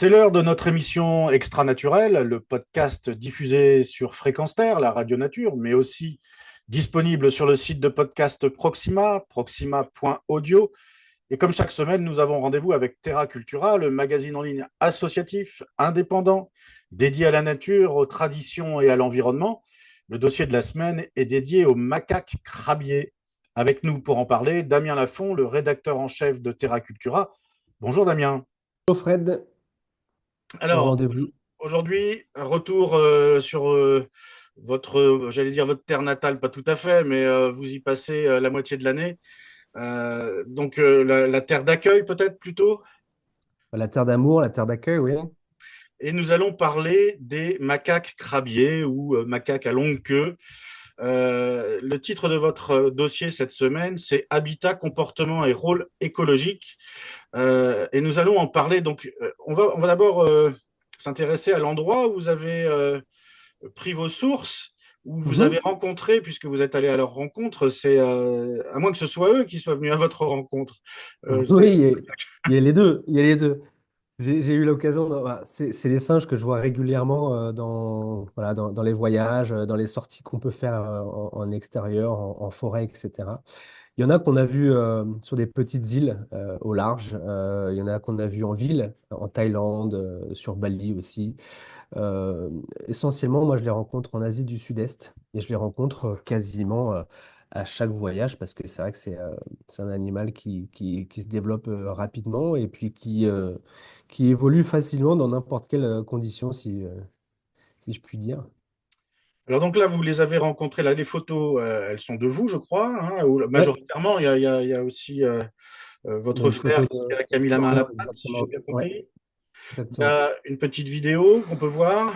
C'est l'heure de notre émission Extra Naturel, le podcast diffusé sur Fréquence Terre, la radio nature, mais aussi disponible sur le site de podcast Proxima, proxima.audio. Et comme chaque semaine, nous avons rendez-vous avec Terra Cultura, le magazine en ligne associatif, indépendant, dédié à la nature, aux traditions et à l'environnement. Le dossier de la semaine est dédié aux macaques crabiers. Avec nous pour en parler, Damien Lafont, le rédacteur en chef de Terra Cultura. Bonjour Damien. Bonjour Fred, au Alors, rendez-vous. aujourd'hui, un retour sur votre, j'allais dire votre terre natale, pas tout à fait, mais vous y passez la moitié de l'année. La terre d'accueil peut-être plutôt. La terre d'amour, la terre d'accueil, oui. Et nous allons parler des macaques crabiers ou macaques à longue queue. Le titre de votre dossier cette semaine, c'est Habitat, comportement et rôle écologique. Et nous allons en parler. On va d'abord s'intéresser à l'endroit où vous avez pris vos sources, où vous avez Mhm. rencontré, puisque vous êtes allé à leur rencontre. C'est à moins que ce soit eux qui soient venus à votre rencontre. Oui, C'est il y a les deux, il y a les deux. J'ai eu l'occasion, c'est les singes que je vois régulièrement voilà, dans les voyages, dans les sorties qu'on peut faire en extérieur, en forêt, etc. Il y en a qu'on a vu sur des petites îles au large, il y en a qu'on a vu en ville, en Thaïlande, sur Bali aussi. Euh, Essentiellement, moi, je les rencontre en Asie du Sud-Est et je les rencontre quasiment à chaque voyage parce que c'est vrai que c'est un animal qui se développe rapidement et puis qui évolue facilement dans n'importe quelle condition, si je puis dire. Alors donc là, vous les avez rencontrés. Là, les photos, elles sont de vous, je crois, hein, ou Ouais, majoritairement. Il y a aussi il y a votre une frère photo qui a de mis la main à la Florian, pâte, si j'ai exactement. bien Ouais, compris. Il y exactement. a une petite vidéo qu'on peut voir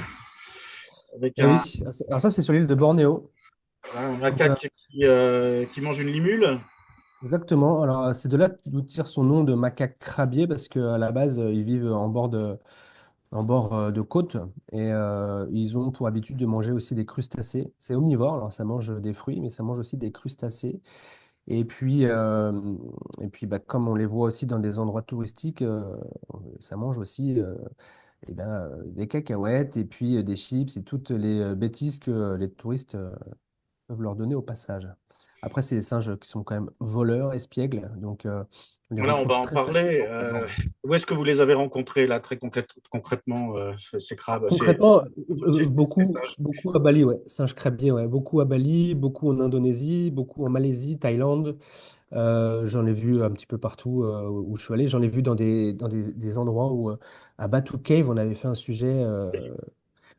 avec Eh oui, alors ça, c'est sur l'île de Bornéo. un Donc, macaque qui mange une limule. exactement. Alors, c'est de là d'où tire son nom de macaque crabier parce qu'à la base, ils vivent en bord de côte et ils ont pour habitude de manger aussi des crustacés. C'est omnivore, alors ça mange des fruits, mais ça mange aussi des crustacés. Et puis bah, comme on les voit aussi dans des endroits touristiques, ça mange aussi des cacahuètes et puis des chips et toutes les bêtises que les touristes peuvent leur donner au passage. Après, c'est des singes qui sont quand même voleurs, espiègles, donc on les Voilà, on va retrouve en très parler. facilement à bord. Où est-ce que vous les avez rencontrés, là, concrètement, ces crabes, Concrètement, ces beaucoup, singes? beaucoup à Bali, ouais. Singe crabier, ouais. Beaucoup à Bali, beaucoup en Indonésie, beaucoup en Malaisie, Thaïlande. J'en ai vu un petit peu partout où je suis allé. J'en ai vu dans des endroits où, à Batu Cave, on avait fait un sujet.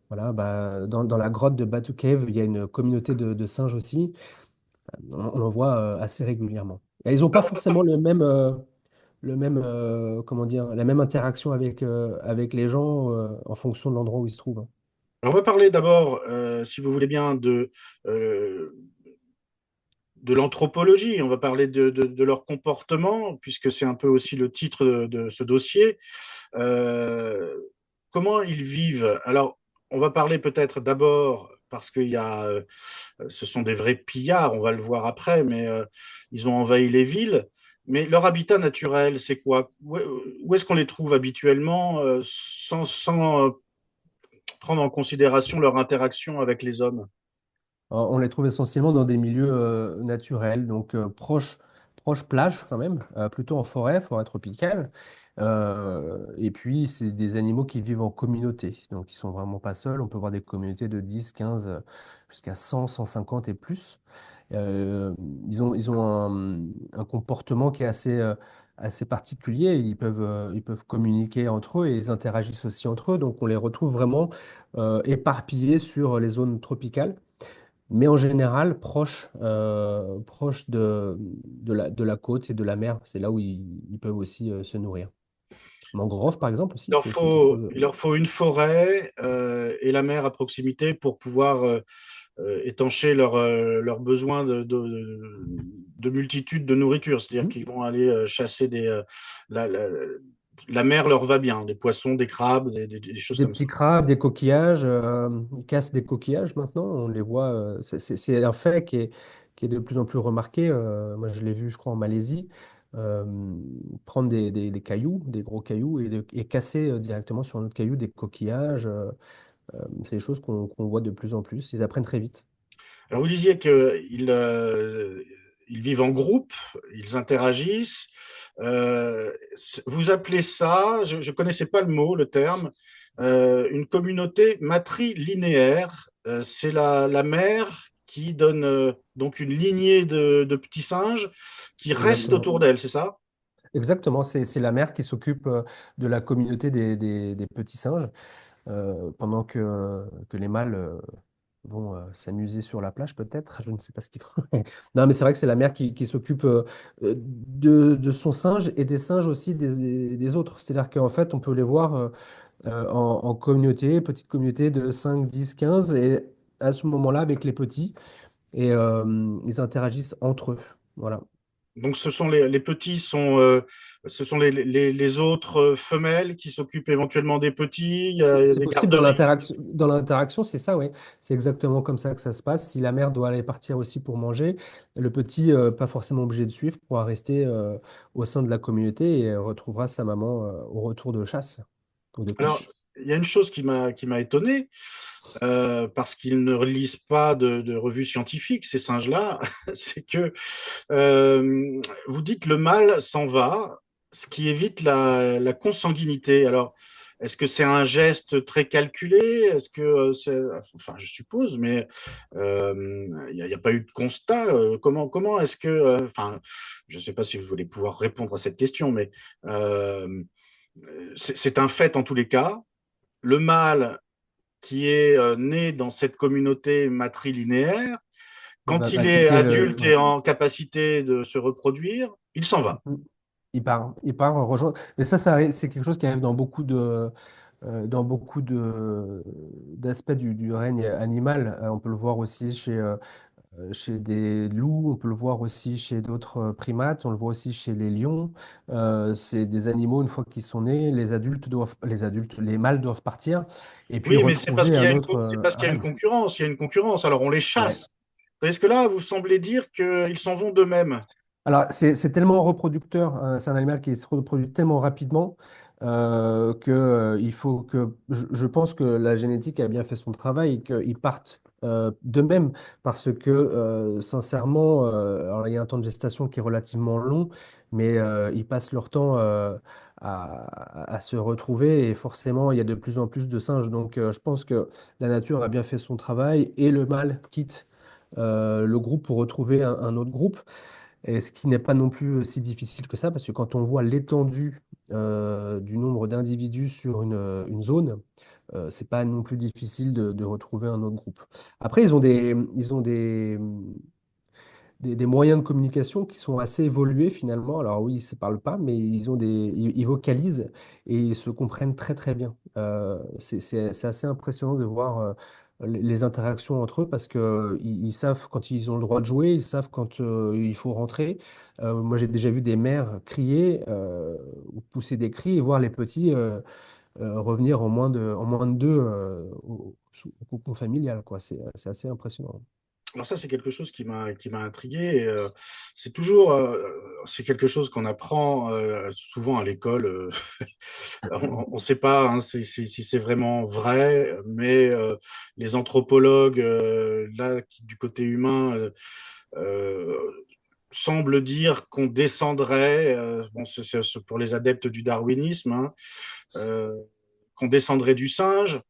Voilà, bah, dans la grotte de Batu Cave, il y a une communauté de singes aussi. On en voit assez régulièrement. Et ils n'ont pas Alors, on va forcément comment dire, la même interaction avec les gens en fonction de l'endroit où ils se trouvent, hein. alors, on va parler d'abord, si vous voulez bien, euh, de l'anthropologie. On va parler de leur comportement, puisque c'est un peu aussi le titre de ce dossier. Euh, Comment ils vivent? Alors, on va parler peut-être d'abord, parce ce sont des vrais pillards, on va le voir après, mais ils ont envahi les villes. Mais leur habitat naturel, c'est quoi? Où est-ce qu'on les trouve habituellement, sans prendre en considération leur interaction avec les hommes? Alors, on les trouve essentiellement dans des milieux naturels, donc proche plage quand même, plutôt en forêt tropicale. Et puis, c'est des animaux qui vivent en communauté, donc ils sont vraiment pas seuls. On peut voir des communautés de 10, 15, jusqu'à 100, 150 et plus. Euh, ils ont un comportement qui est assez particulier. Ils peuvent communiquer entre eux et ils interagissent aussi entre eux. Donc, on les retrouve vraiment éparpillés sur les zones tropicales mais en général proche de la côte et de la mer. C'est là où ils peuvent aussi se nourrir. Mangrove, par exemple, aussi, c'est aussi quelque chose. Il leur faut une forêt et la mer à proximité pour pouvoir étancher leurs besoins de multitude de nourriture. C'est-à-dire Mhm. qu'ils vont aller chasser la, la- la mer leur va bien, des poissons, des crabes, des choses Des comme ça. petits crabes, des coquillages, ils cassent des coquillages maintenant, on les voit. C'est un fait qui est de plus en plus remarqué. Moi, je l'ai vu, je crois, en Malaisie. euh, prendre des cailloux, des gros cailloux, et casser directement sur un autre caillou des coquillages. C'est des choses qu'on voit de plus en plus. Ils apprennent très vite. Alors, vous disiez qu'ils ils vivent en groupe, ils interagissent. Vous appelez ça, je ne connaissais pas le mot, le terme, une communauté matrilinéaire. C'est la mère qui donne donc une lignée de petits singes qui restent Exactement. autour d'elle, c'est ça? Exactement, c'est la mère qui s'occupe de la communauté des petits singes pendant que les mâles vont s'amuser sur la plage peut-être. Je ne sais pas ce qu'ils font. Non, mais c'est vrai que c'est la mère qui s'occupe de son singe et des singes aussi des autres. C'est-à-dire qu'en fait, on peut les voir en communauté, petite communauté de 5, 10, 15 et à ce moment-là, avec les petits, et ils interagissent entre eux. Voilà. Donc, ce sont les petits ce sont les autres femelles qui s'occupent éventuellement des petits. Il y a C'est des possible dans garderies. l'interaction. Dans l'interaction, c'est ça, oui. C'est exactement comme ça que ça se passe. Si la mère doit aller partir aussi pour manger, le petit, pas forcément obligé de suivre, pourra rester au sein de la communauté et retrouvera sa maman au retour de chasse ou de Alors, pêche. il y a une chose qui m'a étonné, parce qu'ils ne lisent pas de revues scientifiques, ces singes-là, c'est que vous dites le mâle s'en va, ce qui évite la consanguinité. Alors, est-ce que c'est un geste très calculé? Est-ce que enfin, je suppose, mais il n'y a pas eu de constat. Comment est-ce que, enfin, je ne sais pas si vous allez pouvoir répondre à cette question, mais euh, c'est un fait en tous les cas. Le mâle qui est né dans cette communauté matrilinéaire, quand il Va est quitter le. adulte Ouais. et en capacité de se reproduire, il s'en va. Il part rejoindre. Mais ça, c'est quelque chose qui arrive dans beaucoup d'aspects du règne animal. On peut le voir aussi chez des loups, on peut le voir aussi chez d'autres primates, on le voit aussi chez les lions. C'est des animaux, une fois qu'ils sont nés, les mâles doivent partir et puis Oui, mais c'est parce retrouver qu'il y a un une, autre c'est parce qu'il y a une harem. concurrence. Il y a une concurrence. Alors on les Ouais. chasse. Est-ce que là, vous semblez dire qu'ils s'en vont d'eux-mêmes? Alors, c'est tellement reproducteur, c'est un animal qui se reproduit tellement rapidement il faut que. Je pense que la génétique a bien fait son travail et qu'ils partent d'eux-mêmes parce que, sincèrement, alors il y a un temps de gestation qui est relativement long, mais ils passent leur temps à se retrouver et forcément, il y a de plus en plus de singes. Donc, je pense que la nature a bien fait son travail et le mâle quitte le groupe pour retrouver un autre groupe. Et ce qui n'est pas non plus si difficile que ça, parce que quand on voit l'étendue du nombre d'individus sur une zone, c'est pas non plus difficile de retrouver un autre groupe. Après, ils ont des moyens de communication qui sont assez évolués finalement. Alors oui, ils ne se parlent pas, mais ils vocalisent et ils se comprennent très très bien. C'est assez impressionnant de voir les interactions entre eux parce que ils savent quand ils ont le droit de jouer, ils savent quand il faut rentrer. Moi, j'ai déjà vu des mères crier ou pousser des cris et voir les petits revenir en moins de deux au cocon familial, quoi. C'est assez impressionnant. Alors ça, c'est quelque chose qui m'a intrigué. Et, c'est toujours, c'est quelque chose qu'on apprend souvent à l'école. On ne sait pas, hein, si c'est vraiment vrai, mais les anthropologues, là, du côté humain, euh, semblent dire qu'on descendrait, bon, c'est pour les adeptes du darwinisme, hein, euh, qu'on descendrait du singe.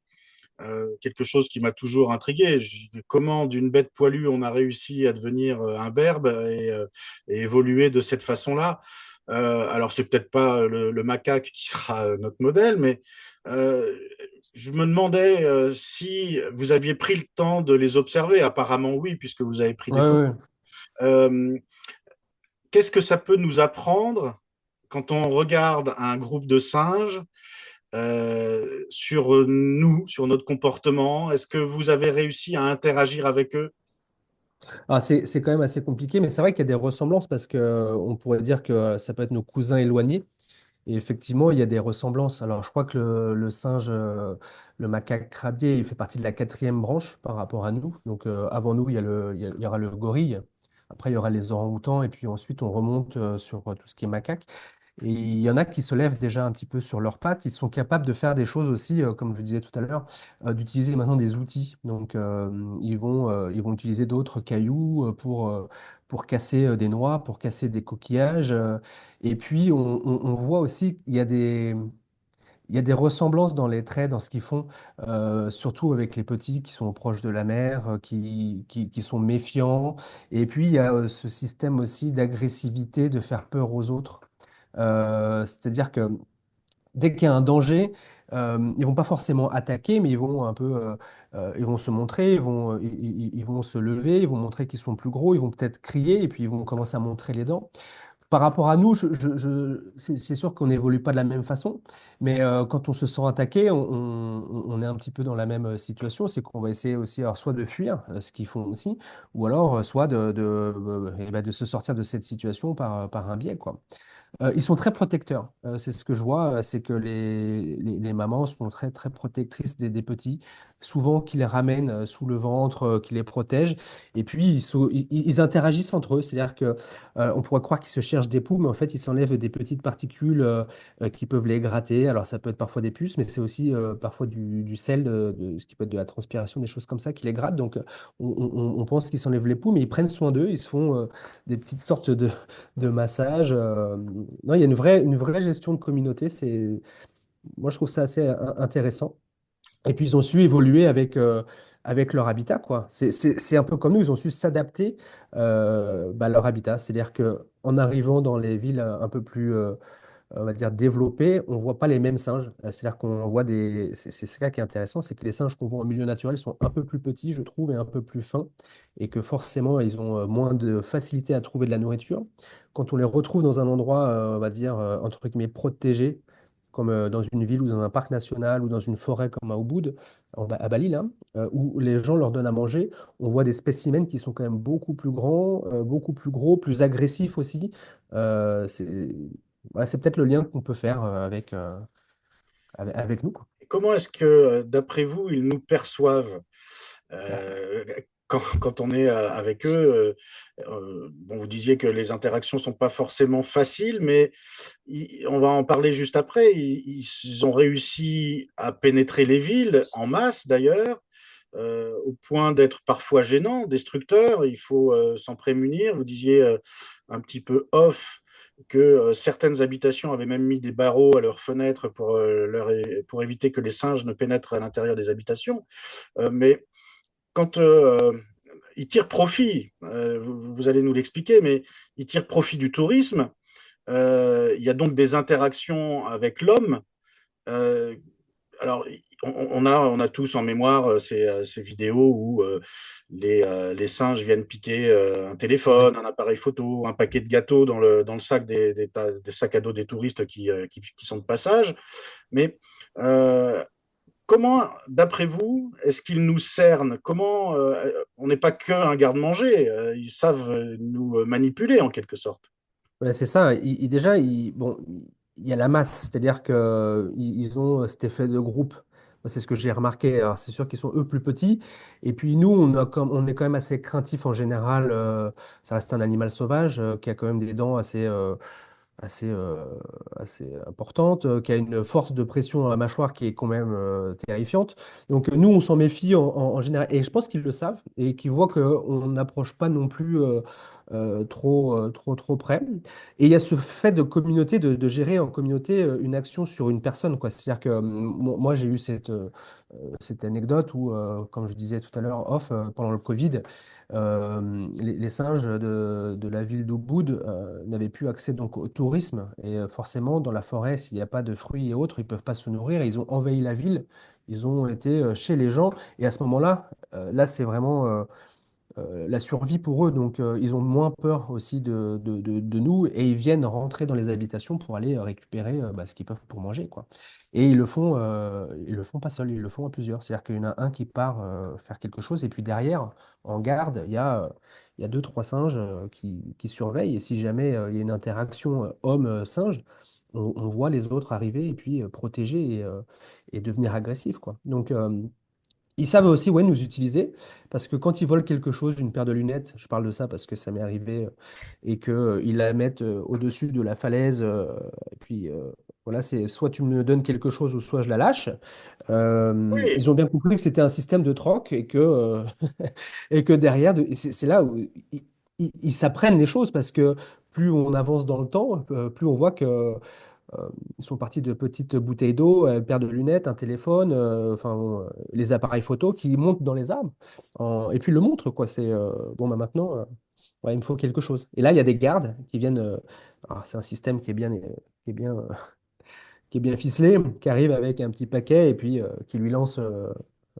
Quelque chose qui m'a toujours intrigué. Comment d'une bête poilue on a réussi à devenir un berbe et évoluer de cette façon-là. Alors c'est peut-être pas le macaque qui sera notre modèle, mais euh, je me demandais si vous aviez pris le temps de les observer. Apparemment oui, puisque vous avez pris des Ouais, photos. ouais. Euh, Qu'est-ce que ça peut nous apprendre quand on regarde un groupe de singes sur nous, sur notre comportement? Est-ce que vous avez réussi à interagir avec eux? Ah, c'est quand même assez compliqué, mais c'est vrai qu'il y a des ressemblances parce que on pourrait dire que ça peut être nos cousins éloignés. Et effectivement, il y a des ressemblances. Alors, je crois que le singe, le macaque crabier, il fait partie de la quatrième branche par rapport à nous. Donc, avant nous, il y aura le gorille. Après, il y aura les orang-outans et puis ensuite on remonte sur tout ce qui est macaque. Et il y en a qui se lèvent déjà un petit peu sur leurs pattes. Ils sont capables de faire des choses aussi, comme je le disais tout à l'heure, d'utiliser maintenant des outils. Donc, ils vont utiliser d'autres cailloux pour casser des noix, pour casser des coquillages. Et puis, on voit aussi qu'il y a des ressemblances dans les traits, dans ce qu'ils font, surtout avec les petits qui sont proches de la mer, qui sont méfiants. Et puis, il y a ce système aussi d'agressivité, de faire peur aux autres. C'est-à-dire que dès qu'il y a un danger, ils vont pas forcément attaquer, mais ils vont un peu, ils vont se montrer, ils vont se lever, ils vont montrer qu'ils sont plus gros, ils vont peut-être crier, et puis ils vont commencer à montrer les dents. Par rapport à nous, c'est sûr qu'on n'évolue pas de la même façon, mais quand on se sent attaqué, on est un petit peu dans la même situation, c'est qu'on va essayer aussi alors, soit de fuir, ce qu'ils font aussi, ou alors soit eh ben, de se sortir de cette situation par un biais, quoi. Ils sont très protecteurs. C'est ce que je vois, c'est que les mamans sont très, très protectrices des petits, souvent qui les ramènent sous le ventre, qui les protègent. Et puis, ils interagissent entre eux. C'est-à-dire que on pourrait croire qu'ils se cherchent des poux, mais en fait, ils s'enlèvent des petites particules qui peuvent les gratter. Alors, ça peut être parfois des puces, mais c'est aussi parfois du sel, ce qui peut être de la transpiration, des choses comme ça qui les grattent. Donc, on pense qu'ils s'enlèvent les poux, mais ils prennent soin d'eux. Ils se font des petites sortes de massage. Non, il y a une vraie gestion de communauté. Moi, je trouve ça assez intéressant. Et puis, ils ont su évoluer avec leur habitat, quoi. C'est un peu comme nous, ils ont su s'adapter bah, à leur habitat. C'est-à-dire qu'en arrivant dans les villes un peu plus on va dire, développés, on ne voit pas les mêmes singes. C'est-à-dire qu'on voit des. C'est ça qui est intéressant, c'est que les singes qu'on voit en milieu naturel sont un peu plus petits, je trouve, et un peu plus fins, et que forcément, ils ont moins de facilité à trouver de la nourriture. Quand on les retrouve dans un endroit, on va dire, entre guillemets, protégé, comme dans une ville ou dans un parc national ou dans une forêt comme à Ubud, à Bali, là, où les gens leur donnent à manger, on voit des spécimens qui sont quand même beaucoup plus grands, beaucoup plus gros, plus agressifs aussi. Euh, c'est voilà, c'est peut-être le lien qu'on peut faire avec nous, quoi. Et comment est-ce que, d'après vous, ils nous perçoivent Ah. quand on est avec eux? Bon, vous disiez que les interactions sont pas forcément faciles, mais on va en parler juste après. Ils ont réussi à pénétrer les villes en masse, d'ailleurs, au point d'être parfois gênants, destructeurs. Il faut s'en prémunir. Vous disiez un petit peu off que certaines habitations avaient même mis des barreaux à leurs fenêtres pour éviter que les singes ne pénètrent à l'intérieur des habitations. Mais quand ils tirent profit, vous allez nous l'expliquer, mais ils tirent profit du tourisme. Il y a donc des interactions avec l'homme. Euh, alors, on a tous en mémoire ces vidéos où les singes viennent piquer un Ouais. téléphone, un appareil photo, un paquet de gâteaux dans le sac des sacs à dos des touristes qui sont de passage. Mais euh, comment, d'après vous, est-ce qu'ils nous cernent? Comment on n'est pas qu'un garde-manger, ils savent nous manipuler en quelque sorte. Ouais, c'est ça. Déjà, bon, il y a la masse, c'est-à-dire qu'ils ont cet effet de groupe. Moi, c'est ce que j'ai remarqué. Alors, c'est sûr qu'ils sont eux plus petits. Et puis nous, on est quand même assez craintifs en général. Ça reste un animal sauvage qui a quand même des dents assez, assez importante, qui a une force de pression dans la mâchoire qui est quand même terrifiante. Donc nous, on s'en méfie en général. Et je pense qu'ils le savent et qu'ils voient qu'on n'approche pas non plus trop près. Et il y a ce fait de communauté, de gérer en communauté une action sur une personne, quoi. C'est-à-dire que moi, j'ai eu cette anecdote où, comme je disais tout à l'heure, pendant le Covid, les singes de la ville d'Ubud n'avaient plus accès donc au tourisme. Et forcément, dans la forêt, s'il n'y a pas de fruits et autres, ils ne peuvent pas se nourrir. Et ils ont envahi la ville, ils ont été chez les gens. Et à ce moment-là, là, c'est vraiment la survie pour eux. Donc, ils ont moins peur aussi de nous et ils viennent rentrer dans les habitations pour aller récupérer bah, ce qu'ils peuvent pour manger, quoi. Et ils le font pas seuls, ils le font à plusieurs. C'est-à-dire qu'il y en a un qui part faire quelque chose et puis derrière, en garde, il y a deux, trois singes qui surveillent. Et si jamais il y a une interaction homme-singe, on voit les autres arriver et puis protéger et devenir agressifs, quoi. Donc, Ils savent aussi, ouais, nous utiliser parce que quand ils volent quelque chose, une paire de lunettes, je parle de ça parce que ça m'est arrivé, et que, ils la mettent au-dessus de la falaise, et puis voilà, c'est soit tu me donnes quelque chose ou soit je la lâche. Oui, Ils ont bien compris que c'était un système de troc et que, et que derrière, et c'est là où ils s'apprennent les choses parce que plus on avance dans le temps, plus on voit que ils sont partis de petites bouteilles d'eau, une paire de lunettes, un téléphone, enfin les appareils photo qui montent dans les arbres. Et puis le montrent, quoi. C'est bon, bah maintenant, ouais, il me faut quelque chose. Et là, il y a des gardes qui viennent. Alors, c'est un système qui est bien, qui est bien ficelé, qui arrive avec un petit paquet et puis qui lui lance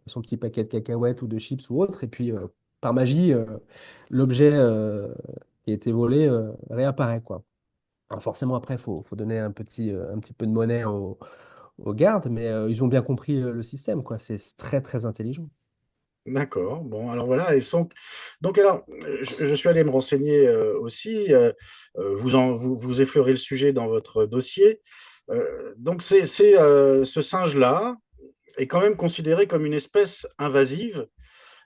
son petit paquet de cacahuètes ou de chips ou autre. Et puis, par magie, l'objet qui a été volé réapparaît, quoi. Alors forcément, après, faut donner un petit peu de monnaie aux gardes, mais ils ont bien compris le système, quoi. C'est très, très intelligent. d'accord. Bon, alors voilà. Donc alors, je suis allé me renseigner aussi. Vous effleurez le sujet dans votre dossier. Donc, ce singe-là est quand même considéré comme une espèce invasive.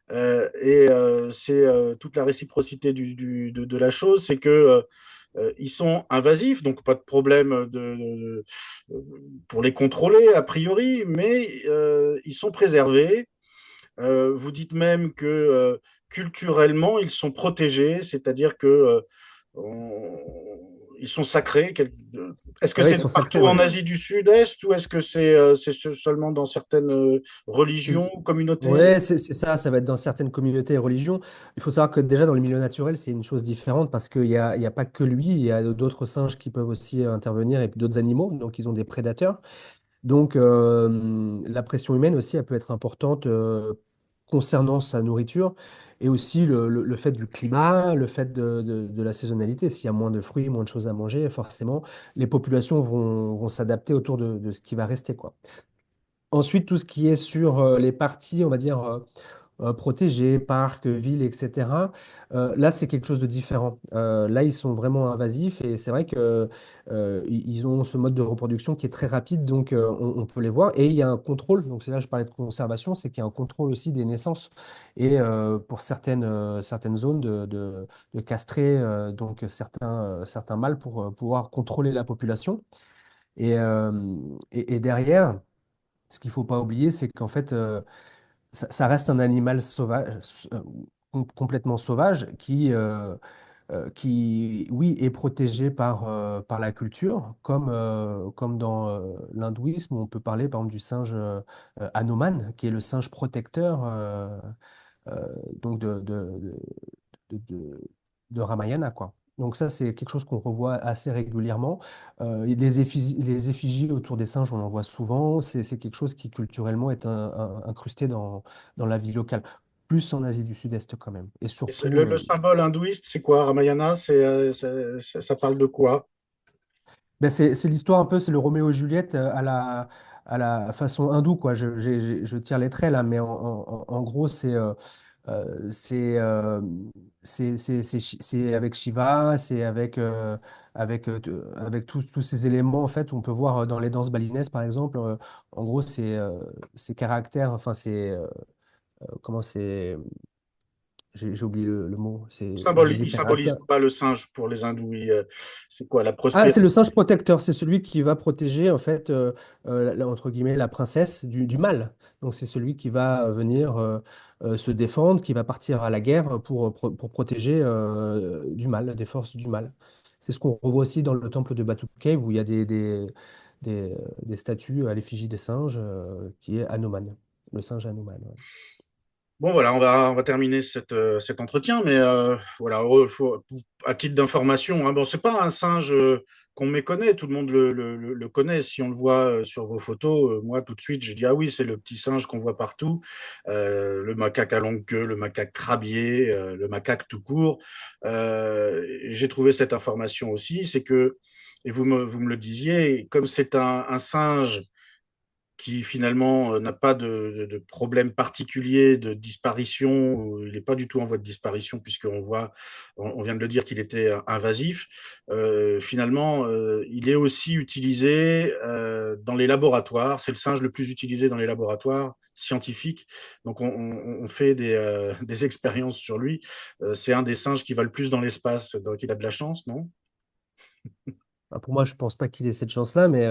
C'est toute la réciprocité de la chose, c'est que ils sont invasifs, donc pas de problème pour les contrôler a priori, mais ils sont préservés. Vous dites même que culturellement, ils sont protégés, c'est-à-dire que on- ils sont sacrés. Est-ce que Oui, ils c'est sont sacrés, partout ouais. en Asie du Sud-Est ou est-ce que c'est seulement dans certaines religions ou communautés? Ouais, c'est ça, ça va être dans certaines communautés et religions. Il faut savoir que déjà dans le milieu naturel, c'est une chose différente parce qu'il y a pas que lui, il y a d'autres singes qui peuvent aussi intervenir et puis d'autres animaux, donc ils ont des prédateurs. Donc, la pression humaine aussi, elle peut être importante concernant sa nourriture et aussi le fait du climat, le fait de la saisonnalité. S'il y a moins de fruits, moins de choses à manger, forcément, les populations vont s'adapter autour de ce qui va rester, quoi. Ensuite, tout ce qui est sur les parties, on va dire, protégées, parcs, villes, etc. Là, c'est quelque chose de différent. Là, ils sont vraiment invasifs et c'est vrai que ils ont ce mode de reproduction qui est très rapide, donc on peut les voir. Et il y a un contrôle, donc c'est là que je parlais de conservation, c'est qu'il y a un contrôle aussi des naissances et pour certaines zones de castrer donc certains mâles pour pouvoir contrôler la population. Et, euh, et derrière, ce qu'il faut pas oublier, c'est qu'en fait, ça reste un animal sauvage, complètement sauvage, qui, oui, est protégé par la culture, comme dans l'hindouisme, où on peut parler par exemple du singe Hanuman, qui est le singe protecteur donc de, de- de Ramayana, quoi. Donc ça, c'est quelque chose qu'on revoit assez régulièrement. Les effigies autour des singes, on en voit souvent. C'est quelque chose qui culturellement est incrusté dans la vie locale, plus en Asie du Sud-Est quand même. Et Et surtout, le symbole hindouiste, c'est quoi? Ramayana, ça parle de quoi? ben c'est l'histoire un peu, c'est le Roméo et Juliette à la façon hindoue, quoi. Je tire les traits là, mais en gros, Euh, c'est euh, c'est avec Shiva, c'est avec tous ces éléments en fait. On peut voir dans les danses balinaises par exemple. En gros, ces caractères, enfin comment c'est, j'ai oublié le mot. C'est des Il caractères. symbolise quoi le singe pour les hindous? C'est quoi la Ah, prospérité? c'est le singe protecteur, c'est celui qui va protéger en fait entre guillemets la princesse du mal. Donc c'est celui qui va venir se défendre, qui va partir à la guerre pour protéger du mal, des forces du mal. C'est ce qu'on revoit aussi dans le temple de Batu Cave où il y a des statues à l'effigie des singes qui est Hanuman, le singe Hanuman. Ouais. Bon, voilà, on va terminer cet entretien, mais voilà, à titre d'information, hein, bon, c'est pas un singe qu'on méconnaît, tout le monde le connaît. Si on le voit sur vos photos, moi, tout de suite, j'ai dit, ah oui, c'est le petit singe qu'on voit partout, le macaque à longue queue, le macaque crabier, le macaque tout court. Et j'ai trouvé cette information aussi, c'est que, et vous me le disiez, comme c'est un singe qui finalement n'a pas de problème particulier de disparition, ou il n'est pas du tout en voie de disparition, puisqu'on voit, on vient de le dire qu'il était invasif. Finalement, il est aussi utilisé dans les laboratoires. C'est le singe le plus utilisé dans les laboratoires scientifiques. Donc, on fait des expériences sur lui. C'est un des singes qui va le plus dans l'espace. Donc, il a de la chance, non? Bah, pour moi, je pense pas qu'il ait cette chance-là, mais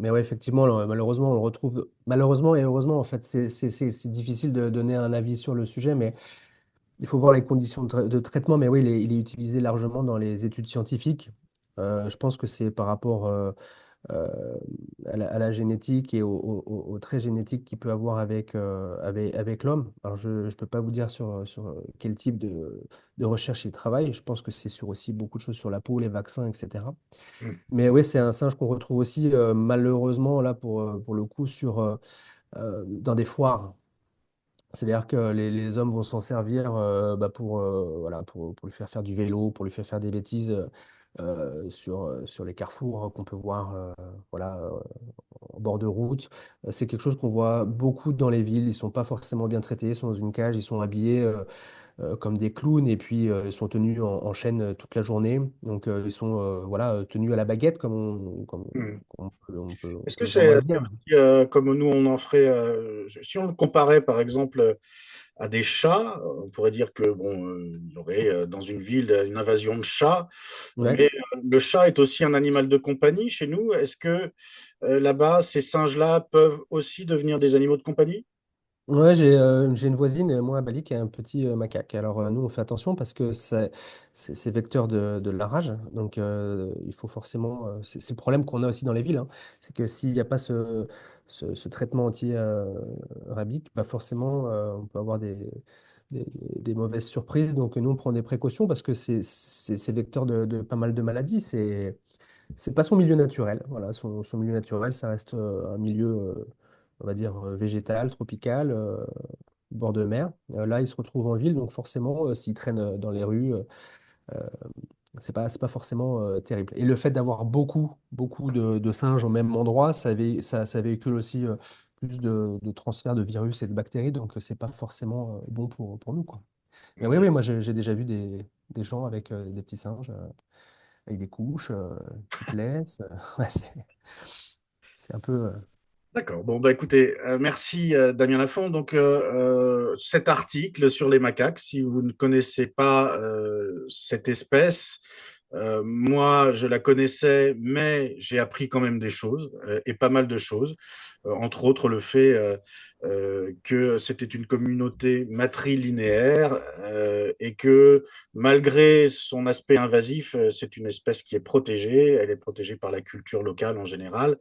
ouais, effectivement, malheureusement, on le retrouve. Malheureusement et heureusement, en fait, c'est difficile de donner un avis sur le sujet, mais il faut voir les conditions de traitement. Mais oui, il est utilisé largement dans les études scientifiques. Je pense que c'est par rapport euh, à la génétique et aux traits génétiques qu'il peut avoir avec l'homme. Alors, je ne peux pas vous dire sur quel type de recherche il travaille. Je pense que c'est sur aussi beaucoup de choses sur la peau, les vaccins, etc. Mm. Mais oui, c'est un singe qu'on retrouve aussi malheureusement là pour le coup dans des foires. C'est-à-dire que les hommes vont s'en servir voilà, pour lui faire faire du vélo, pour lui faire faire des bêtises sur les carrefours qu'on peut voir voilà, en bord de route. C'est quelque chose qu'on voit beaucoup dans les villes. Ils sont pas forcément bien traités, ils sont dans une cage, ils sont habillés comme des clowns et puis ils sont tenus en chaîne toute la journée. Donc ils sont voilà, tenus à la baguette Mm. on Est-ce peut que vraiment le c'est dire. aussi, comme nous on en ferait, si on le comparait par exemple à des chats, on pourrait dire que bon, il y aurait dans une ville une invasion de chats, Ouais. mais le chat est aussi un animal de compagnie chez nous. Est-ce que là-bas, ces singes-là peuvent aussi devenir des animaux de compagnie? Ouais, j'ai une voisine, moi, à Bali, qui a un petit macaque. Alors, nous, on fait attention parce que c'est vecteur de la rage. Donc, il faut forcément. C'est le problème qu'on a aussi dans les villes, hein. C'est que s'il n'y a pas ce traitement anti-rabique, bah forcément, on peut avoir des mauvaises surprises. Donc, nous, on prend des précautions parce que c'est vecteur de pas mal de maladies. C'est pas son milieu naturel. Voilà, son milieu naturel, ça reste un milieu, on va dire, végétal, tropical, bord de mer. Là, il se retrouve en ville, donc forcément, s'il traîne dans les rues, euh, c'est pas forcément terrible. Et le fait d'avoir beaucoup de singes au même endroit, ça véhicule aussi plus de transfert de virus et de bactéries, donc c'est pas forcément bon pour nous, quoi. Mais oui, Mm. oui, moi j'ai déjà vu des gens avec des petits singes, avec des couches qui te laissent. Ouais, c'est un peu. D'accord. Bon, bah écoutez, merci Damien Lafont. Donc, cet article sur les macaques, si vous ne connaissez pas cette espèce, moi je la connaissais, mais j'ai appris quand même des choses et pas mal de choses. Entre autres, le fait que c'était une communauté matrilinéaire et que malgré son aspect invasif, c'est une espèce qui est protégée. Elle est protégée par la culture locale en général.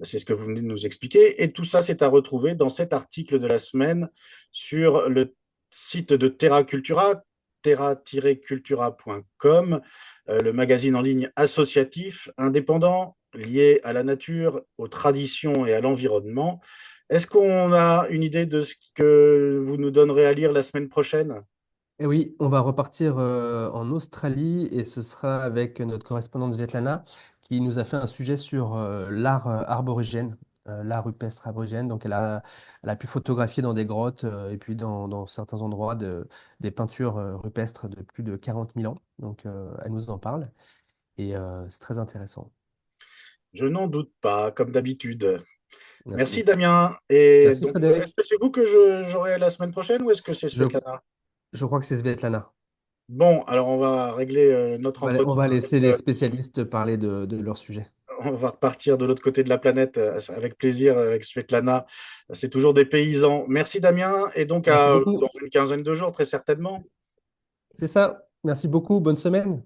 C'est ce que vous venez de nous expliquer. Et tout ça, c'est à retrouver dans cet article de la semaine sur le site de Terra Cultura, terra-cultura.com, le magazine en ligne associatif, indépendant, lié à la nature, aux traditions et à l'environnement. Est-ce qu'on a une idée de ce que vous nous donnerez à lire la semaine prochaine? Et oui, on va repartir en Australie et ce sera avec notre correspondante Svetlana qui nous a fait un sujet sur l'art arborigène, l'art rupestre aborigène. Donc elle a pu photographier dans des grottes et puis dans certains endroits des peintures rupestres de plus de 40 000 ans. Donc elle nous en parle et c'est très intéressant. Je n'en doute pas, comme d'habitude. Merci Merci. Damien. Et Merci donc, est-ce Frédéric. que c'est vous que j'aurai la semaine prochaine ou est-ce que c'est Je, Svetlana? je crois que c'est Svetlana. Bon, alors on va régler notre On entretien. va laisser les spécialistes parler de leur sujet. On va repartir de l'autre côté de la planète avec plaisir avec Svetlana. C'est toujours des paysans. Merci Damien. Et donc Merci dans beaucoup. une quinzaine de jours, très certainement. C'est ça. Merci beaucoup. Bonne semaine.